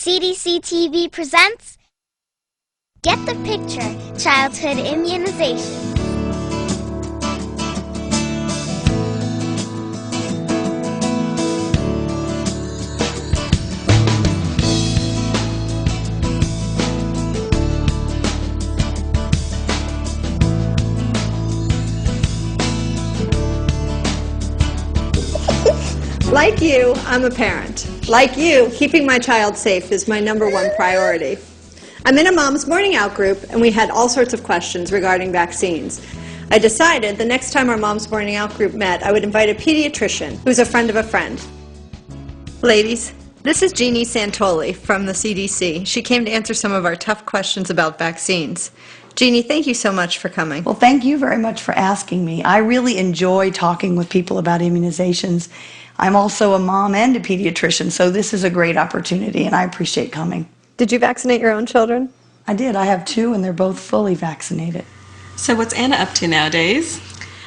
CDC TV presents Get the Picture, Childhood Immunizations. Like you, I'm a parent. Like you, keeping my child safe is my #1 priority. I'm in a Mom's Morning Out group, and we had all sorts of questions regarding vaccines. I decided the next time our Mom's Morning Out group met, I would invite a pediatrician who's a friend of a friend. Ladies, this is Jeannie Santoli from the CDC. She came to answer some of our tough questions about vaccines. Jeannie, thank you so much for coming. Well, thank you very much for asking me. I really enjoy talking with people about immunizations. I'm also a mom and a pediatrician, so this is a great opportunity, and I appreciate coming. Did you vaccinate your own children? I did. I have 2, and they're both fully vaccinated. So what's Anna up to nowadays?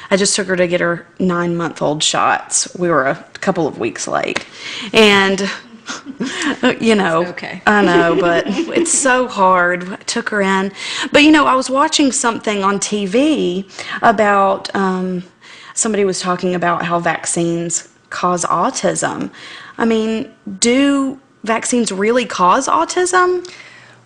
I just took her to get her 9-month-old shots. We were a couple of weeks late. And, you know, Okay. I know, but it's so hard. I took her in. But, you know, I was watching something on TV about, somebody was talking about how vaccines cause autism. I mean, do vaccines really cause autism?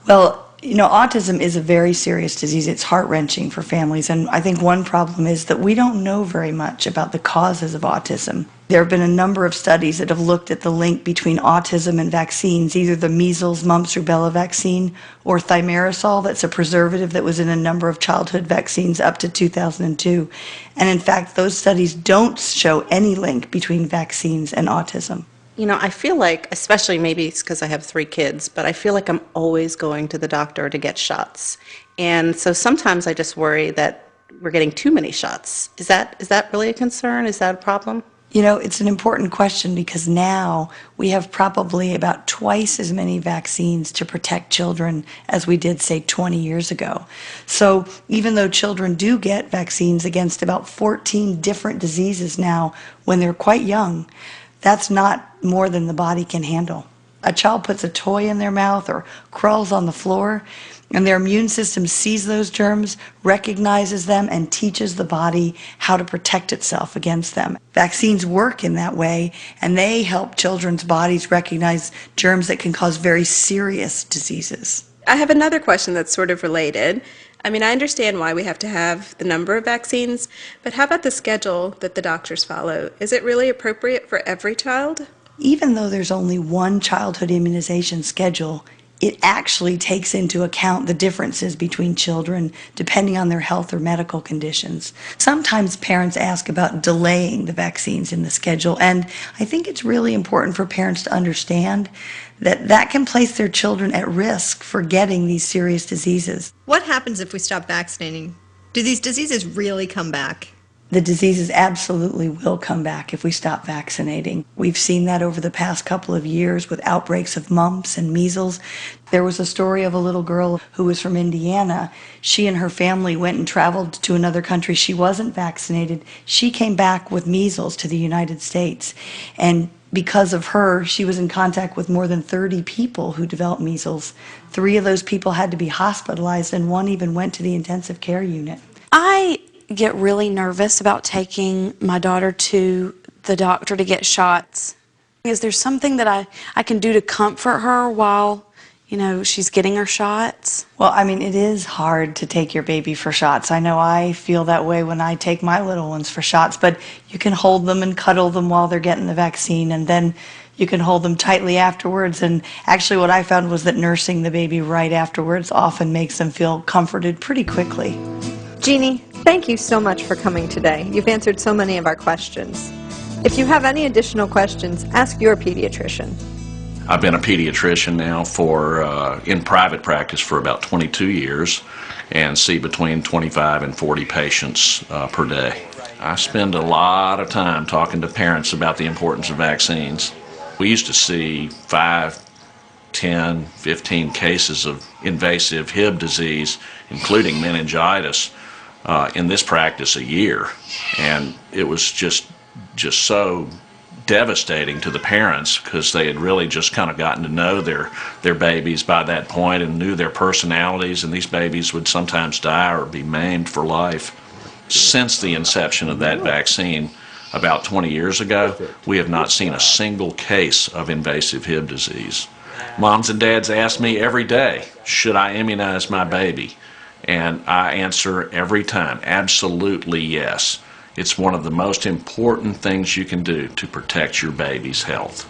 Well, you know, autism is a very serious disease. It's heart-wrenching for families, and I think one problem is that we don't know very much about the causes of autism. There have been a number of studies that have looked at the link between autism and vaccines, either the measles, mumps, rubella vaccine or thimerosal, that's a preservative that was in a number of childhood vaccines up to 2002. And in fact, those studies don't show any link between vaccines and autism. You know, I feel like, especially maybe it's because I have 3 kids, but I feel like I'm always going to the doctor to get shots. And so sometimes I just worry that we're getting too many shots. Is that really a concern? Is that a problem? You know, it's an important question because now we have probably about twice as many vaccines to protect children as we did, say, 20 years ago. So even though children do get vaccines against about 14 different diseases now when they're quite young, that's not more than the body can handle. A child puts a toy in their mouth or crawls on the floor, and their immune system sees those germs, recognizes them, and teaches the body how to protect itself against them. Vaccines work in that way, and they help children's bodies recognize germs that can cause very serious diseases. I have another question that's sort of related. I mean, I understand why we have to have the number of vaccines, but how about the schedule that the doctors follow? Is it really appropriate for every child? Even though there's only one childhood immunization schedule, it actually takes into account the differences between children depending on their health or medical conditions. Sometimes parents ask about delaying the vaccines in the schedule, and I think it's really important for parents to understand that that can place their children at risk for getting these serious diseases. What happens if we stop vaccinating? Do these diseases really come back? The diseases absolutely will come back if we stop vaccinating. We've seen that over the past couple of years with outbreaks of mumps and measles. There was a story of a little girl who was from Indiana. She and her family went and traveled to another country. She wasn't vaccinated. She came back with measles to the United States. And because of her, she was in contact with more than 30 people who developed measles. 3 of those people had to be hospitalized, and 1 even went to the intensive care unit. I get really nervous about taking my daughter to the doctor to get shots. Is there something that I can do to comfort her while, you know, she's getting her shots? Well, I mean, it is hard to take your baby for shots. I know I feel that way when I take my little ones for shots, but you can hold them and cuddle them while they're getting the vaccine, and then you can hold them tightly afterwards. And actually what I found was that nursing the baby right afterwards often makes them feel comforted pretty quickly. Jeannie, thank you so much for coming today. You've answered so many of our questions. If you have any additional questions, ask your pediatrician. I've been a pediatrician now in private practice for about 22 years and see between 25 and 40 patients per day. I spend a lot of time talking to parents about the importance of vaccines. We used to see 5, 10, 15 cases of invasive Hib disease, including meningitis, in this practice a year, and it was just so devastating to the parents because they had really just kind of gotten to know their babies by that point and knew their personalities, and these babies would sometimes die or be maimed for life. Since the inception of that vaccine about 20 years ago, we have not seen a single case of invasive Hib disease. Moms and dads ask me every day, should I immunize my baby? And I answer every time, absolutely yes. It's one of the most important things you can do to protect your baby's health.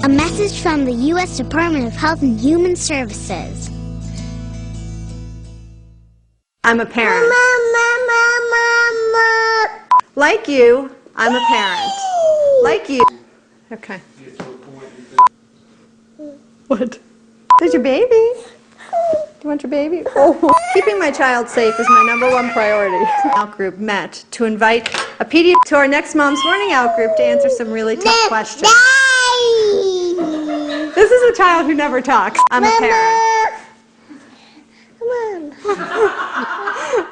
A message from the U.S. Department of Health and Human Services. I'm a parent. Like you, I'm a parent. Like you. Okay. What? There's your baby. Do you want your baby? Oh. Keeping my child safe is my number one priority. Out group met to invite a pediatrician to our next Mom's Morning Out group to answer some really tough questions. This is a child who never talks. I'm a parent. Come on.